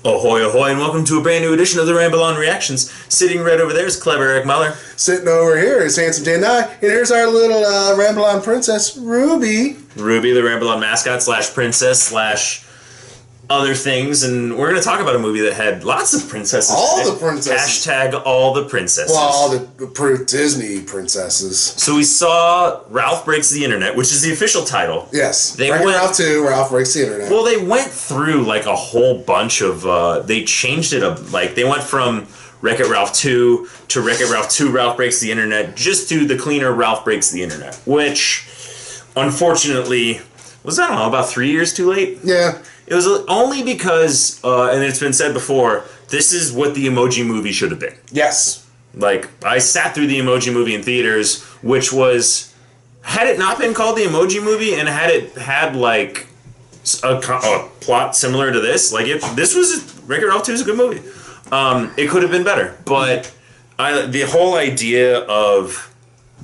Ahoy, ahoy, and welcome to a brand new edition of the Ramble on Reactions. Sitting right over there is clever Eric Muller. Sitting over here is handsome Dan Nye, and here's our little Ramble on princess, Ruby. Ruby, the Ramble on mascot / princess / other things, and we're going to talk about a movie that had lots of princesses. All the princesses. Hashtag all the princesses. Well, all the Disney princesses. So we saw Ralph Breaks the Internet, which is the official title. Yes. Ralph 2, Ralph Breaks the Internet. Well, they went through like a whole bunch of, they changed it up, like they went from Wreck-It Ralph 2 to Wreck-It Ralph 2, Ralph Breaks the Internet, just to the cleaner Ralph Breaks the Internet, which, unfortunately, was, I don't know, about 3 years too late? Yeah. It was only because, and it's been said before, this is what the Emoji Movie should have been. Yes. Like, I sat through the Emoji Movie in theaters, which was, had it not been called the Emoji Movie and had it had, like, a plot similar to this, like, if this was, Wreck-It Ralph 2 is a good movie. It could have been better, but the whole idea of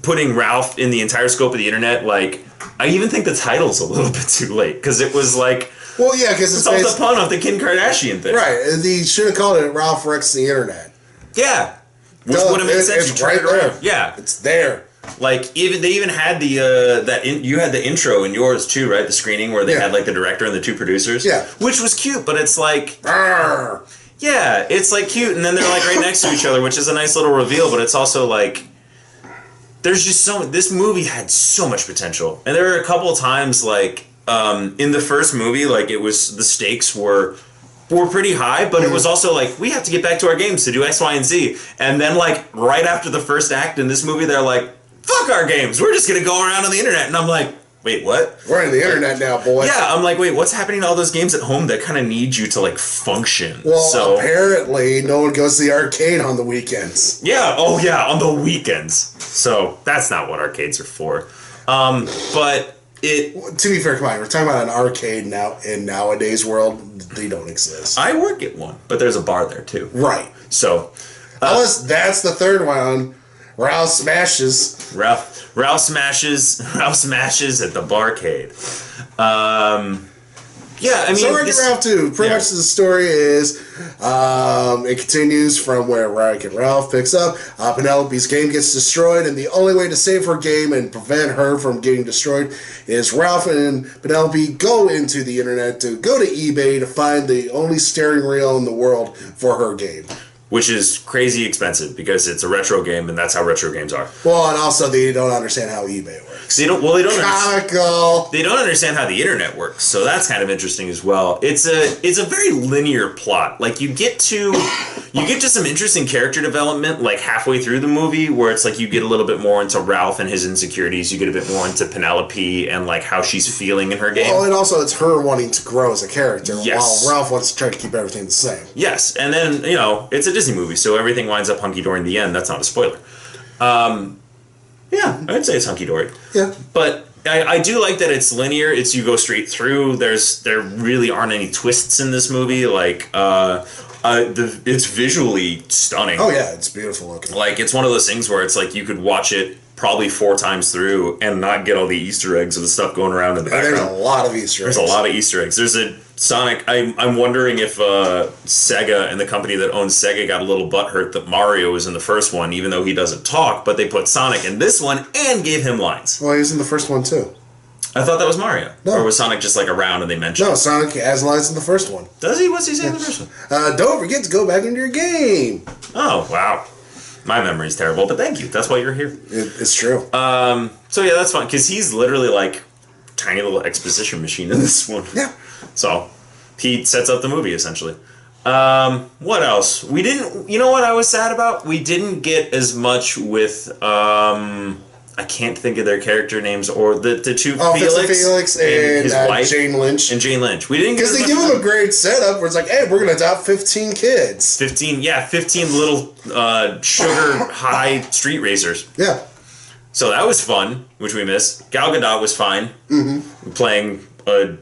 putting Ralph in the entire scope of the internet, like, I even think the title's a little bit too late, because it was like, well, yeah, because it's all the pun off the Kim Kardashian thing. Right, they should have called it Ralph Breaks the Internet. Yeah. Which would have made sense. It's right there. Yeah. It's there. Like, they even had the, you had the intro in yours too, right? The screening where they had, like, the director and the two producers. Yeah. Which was cute, but it's like, Arr. yeah, it's like cute, and then they're like right next to each other, which is a nice little reveal, but it's also like, there's just this movie had so much potential. And there were a couple of times, like, in the first movie, like, it was, the stakes were pretty high, but it was also like, we have to get back to our games to do X, Y, and Z. And then, like, right after the first act in this movie, they're like, fuck our games, we're just gonna go around on the internet. And I'm like, wait, what? We're on the internet now, boy. Yeah, I'm like, wait, what's happening to all those games at home that kind of need you to, like, function? Well, apparently no one goes to the arcade on the weekends. Yeah, oh yeah, on the weekends. So, that's not what arcades are for. But to be fair, come on, we're talking about an arcade now in nowadays world. They don't exist. I work at one, but there's a bar there too. Right. So, unless that's the third one, Ralph smashes. Ralph smashes at the barcade. Yeah, I mean, so Wreck-It Ralph 2, pretty much the story is, it continues from where Wreck-It Ralph picks up. Penelope's game gets destroyed, and the only way to save her game and prevent her from getting destroyed is Ralph and Penelope go into the internet to go to eBay to find the only steering wheel in the world for her game. Which is crazy expensive because it's a retro game, and that's how retro games are. Well, and also they don't understand how eBay works. They don't Comical. They don't understand how the internet works, so that's kind of interesting as well. It's a very linear plot. Like, you get to some interesting character development like halfway through the movie, where it's like you get a little bit more into Ralph and his insecurities. You get a bit more into Penelope and like how she's feeling in her game. Well, and also it's her wanting to grow as a character, yes, while Ralph wants to try to keep everything the same. Yes, and then, you know, it's a Disney movie, so everything winds up hunky-dory in the end. That's not a spoiler. Yeah, I'd say it's hunky-dory. Yeah. But I do like that it's linear. It's you go straight through. There really aren't any twists in this movie. Like, it's visually stunning. Oh, yeah, it's beautiful looking. Like, it's one of those things where it's like you could watch it probably 4 times through and not get all the Easter eggs of the stuff going around in the background. There's a lot of Easter eggs. There's a lot of Easter eggs. There's a Sonic. I'm wondering if Sega and the company that owns Sega got a little butthurt that Mario was in the first one, even though he doesn't talk, but they put Sonic in this one and gave him lines. Well, he was in the first one, too. I thought that was Mario. No. Or was Sonic just like around and they mentioned No, Sonic has lines in the first one. Does he? What's he saying in the first one? Don't forget to go back into your game. Oh, wow. My memory's terrible, but thank you. That's why you're here. It's true. So yeah, that's fun, because he's literally like tiny little exposition machine in this one. Yeah. So he sets up the movie, essentially. What else? We didn't, you know what I was sad about? We didn't get as much with, I can't think of their character names, or the two Felix and his wife, Jane Lynch. And Jane Lynch. We didn't get because they give him a great setup where it's like, hey, we're going to adopt 15 kids. 15 little sugar high street racers. Yeah. So that was fun, which we missed. Gal Gadot was fine, playing a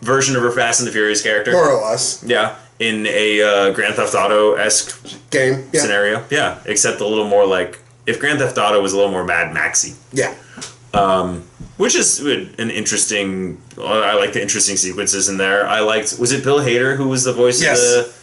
version of her Fast and the Furious character. More or less. Yeah, in a Grand Theft Auto-esque game scenario. Yeah, except a little more like, if Grand Theft Auto was a little more Mad Maxy. Yeah. Which is an interesting, I like the interesting sequences in there. I liked, was it Bill Hader who was the voice of the...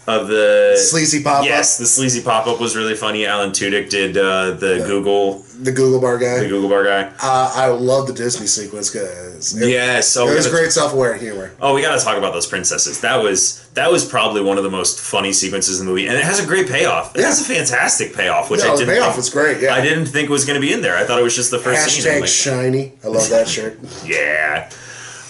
of the sleazy pop-up. Yes, the sleazy pop-up was really funny. Alan Tudyk did the Google bar guy. The Google bar guy. I love the Disney sequence because yes, it was great self-aware humor. Oh, we got to talk about those princesses. That was probably one of the most funny sequences in the movie, and it has a great payoff. It has a fantastic payoff, which I didn't. The payoff was great. Yeah, I didn't think was going to be in there. I thought it was just the first scene. Hashtag shiny. I love that shirt. Yeah.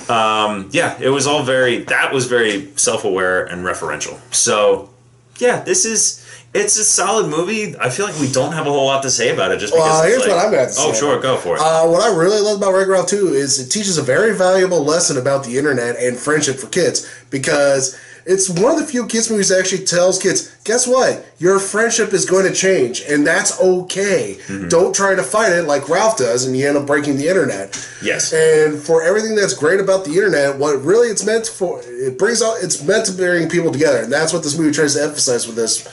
Yeah, it was all that was very self-aware and referential. So, yeah, it's a solid movie. I feel like we don't have a whole lot to say about it just because here's what I'm going to say. Oh, sure, go for it. What I really love about Wreck-It Ralph 2 is it teaches a very valuable lesson about the internet and friendship for kids, because it's one of the few kids movies that actually tells kids, guess what? Your friendship is going to change, and that's okay. Mm-hmm. Don't try to fight it like Ralph does, and you end up breaking the internet. Yes. And for everything that's great about the internet, what really it's meant for, it's meant to bring people together, and that's what this movie tries to emphasize with this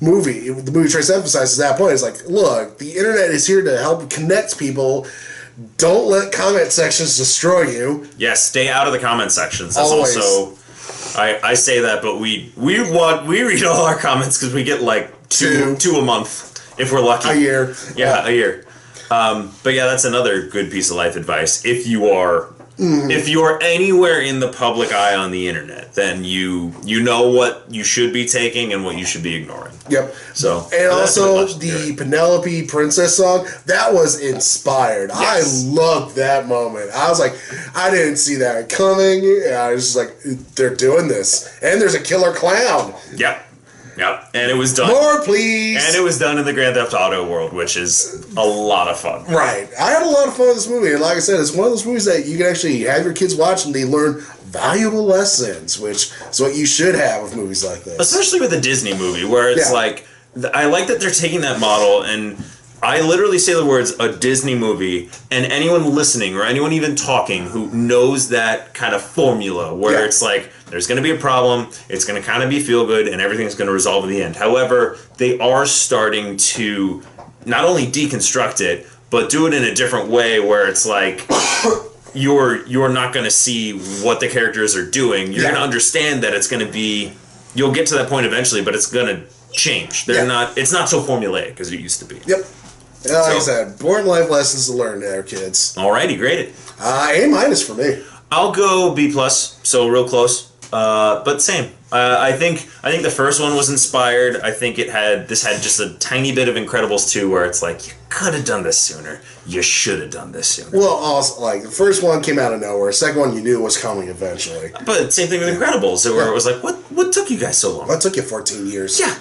movie. The movie tries to emphasize at that point. It's like, look, the internet is here to help connect people. Don't let comment sections destroy you. Yes, stay out of the comment sections. That's Always. Also... I say that, but we read all our comments because we get like two a month if we're lucky. A year. Yeah, a year. But yeah, that's another good piece of life advice. If you are anywhere in the public eye on the internet, then you know what you should be taking and what you should be ignoring. Yep. So and also the Penelope Princess song, that was inspired. Yes. I loved that moment. I was like, I didn't see that coming. I was just like, they're doing this, and there's a killer clown. Yep. Yep, and it was done. More, please. And it was done in the Grand Theft Auto world, which is a lot of fun. Right. I had a lot of fun with this movie, and like I said, it's one of those movies that you can actually have your kids watch and they learn valuable lessons, which is what you should have with movies like this. Especially with a Disney movie, where it's like, I like that they're taking that model, and I literally say the words, a Disney movie, and anyone listening, or anyone even talking, who knows that kind of formula, where it's like, there's going to be a problem, it's going to kind of be feel good, and everything's going to resolve in the end. However, they are starting to not only deconstruct it, but do it in a different way where it's like you're not going to see what the characters are doing. You're going to understand that it's going to be, you'll get to that point eventually, but it's going to change. It's not so formulaic as it used to be. Yep. Like I said, important life lessons to learn there, kids. Alrighty, graded. A- for me. I'll go B+, so real close. But same. I think the first one was inspired. I think this had just a tiny bit of Incredibles 2 where it's like, you could have done this sooner. You should have done this sooner. Well, also, like, the first one came out of nowhere. The second one you knew was coming eventually. But same thing with Incredibles, where it was like, what took you guys so long? What took you 14 years? Yeah.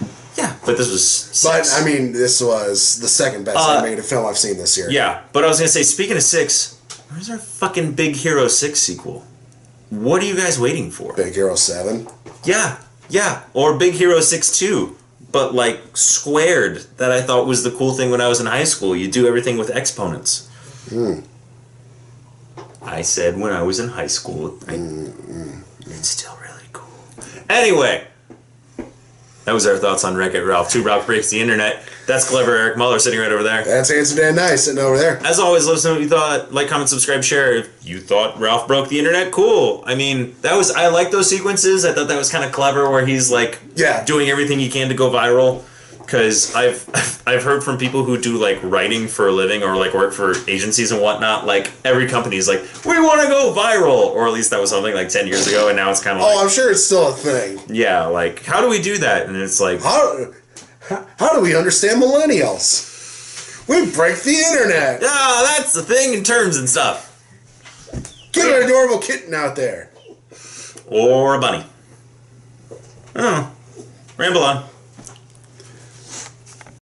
But this was 6. But, I mean, this was the second best animated film I've seen this year. Yeah, but I was going to say, speaking of 6, where's our fucking Big Hero 6 sequel? What are you guys waiting for? Big Hero 7? Yeah. Or Big Hero 6 2, but like squared, that I thought was the cool thing when I was in high school. You do everything with exponents. I said when I was in high school. It's still really cool. Anyway, that was our thoughts on Wreck-It Ralph 2. Ralph Breaks the Internet. That's clever Eric Muller sitting right over there. That's Handsome Dan Nice sitting over there. As always, let us know what you thought. Like, comment, subscribe, share. If you thought Ralph broke the internet, cool. I mean, I like those sequences. I thought that was kind of clever where he's like doing everything he can to go viral. Because I've heard from people who do like writing for a living or like work for agencies and whatnot, like every company is like, we want to go viral, or at least that was something like 10 years ago, and now it's kind of I'm sure it's still a thing. Yeah, like, how do we do that? And it's like, how do we understand millennials? We break the internet. That's the thing in terms and stuff. Get an adorable kitten out there. Or a bunny. Oh, ramble on.